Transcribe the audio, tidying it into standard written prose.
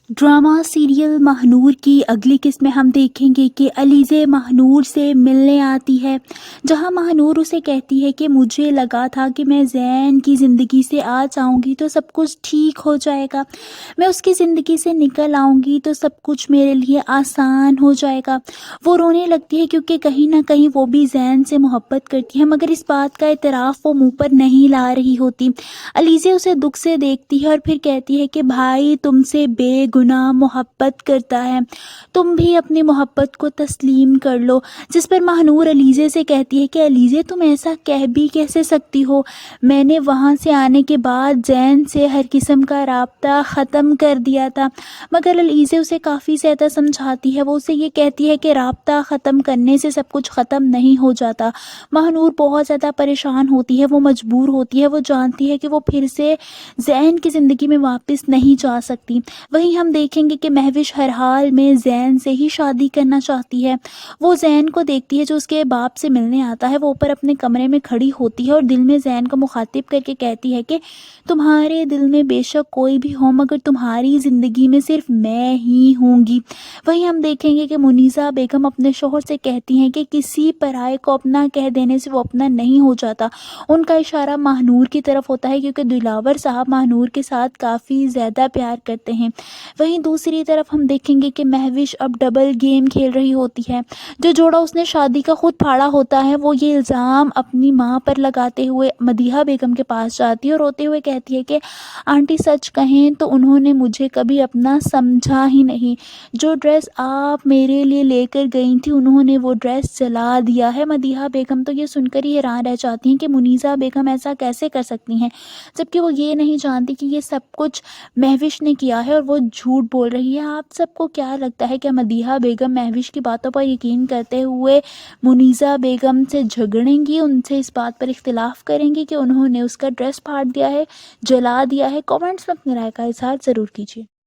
Drama serial Mahnoor की अगली किस्त में हम देखेंगे कि अलीज़े महानूर से मिलने आती है, जहां महानूर उसे कहती है कि मुझे लगा था कि मैं ज़ैन की ज़िंदगी से आ जाऊंगी तो सब कुछ ठीक हो जाएगा, मैं उसकी ज़िंदगी से निकल आऊंगी तो सब कुछ मेरे लिए आसान हो जाएगा। वो रोने लगती है क्योंकि कहीं ना कहीं वो भी ज़ैन से मोहब्बत करती है, मगर इस बात का इतराफ़ वो मुंह पर नहीं ला रही होती। अलीज़े उसे दुख से देखती है और फिर कहती है कि भाई तुमसे बेगुनाह मोहब्बत करता है, तुम भी अपनी मोहब्बत को तस्लीम कर लो। जिस पर महानूर अलीज़े से कहती है कि अलीज़े तुम ऐसा कह भी कैसे सकती हो, मैंने वहाँ से आने के बाद ज़ैन से हर किस्म का राब्ता ख़त्म कर दिया था। मगर अलीज़े उसे काफ़ी ज़्यादा समझाती है, वो उसे ये कहती है कि राब्ता ख़त्म करने से सब कुछ ख़त्म नहीं हो जाता। महानूर बहुत ज़्यादा परेशान होती है, वो मजबूर होती है, वो जानती है कि वो फिर से ज़ैन की ज़िंदगी में वापस नहीं जा सकती। वहीं हम देखेंगे कि महविश हर हाल में ज़ैन से ही शादी करना चाहती है। वो ज़ैन को देखती है जो उसके बाप से मिलने आता है, वो ऊपर अपने कमरे में खड़ी होती है और दिल में ज़ैन को मुखातिब करके कहती है कि तुम्हारे दिल में बेशक कोई भी हो, मगर तुम्हारी ज़िंदगी में सिर्फ मैं ही होंगी। वहीं हम देखेंगे कि मुनीसा बेगम अपने शोहर से कहती हैं कि किसी पराये को अपना कह देने से वो अपना नहीं हो जाता। उनका इशारा महानूर की तरफ होता है क्योंकि दिलावर साहब महानूर के साथ काफ़ी ज़्यादा प्यार करते हैं। वहीं दूसरी तरफ हम देखेंगे कि महविश अब डबल गेम खेल रही होती है। जो जोड़ा उसने शादी का खुद फाड़ा होता है, वो ये इल्ज़ाम अपनी माँ पर लगाते हुए मदीहा बेगम के पास जाती है और रोते हुए कहती है कि आंटी सच कहें तो उन्होंने मुझे कभी अपना समझा ही नहीं। जो ड्रेस आप मेरे लिए लेकर गई थी उन्होंने वो ड्रेस जला दिया है। मदीहा बेगम तो ये सुनकर ही हैरान रह जाती हैं कि मुनीसा बेगम ऐसा कैसे कर सकती हैं, जबकि वो ये नहीं जानती कि ये सब कुछ महविश ने किया है और वो झूठ बोल रही है। आप सबको क्या लगता है कि मदीहा बेगम महविश की बातों पर यकीन करते हुए मुनीसा बेगम से झगड़ेंगी, उनसे इस बात पर इख्तिलाफ करेंगी कि उन्होंने उसका ड्रेस फाड़ दिया है, जला दिया है? कमेंट्स में अपनी राय का इजहार ज़रूर कीजिए।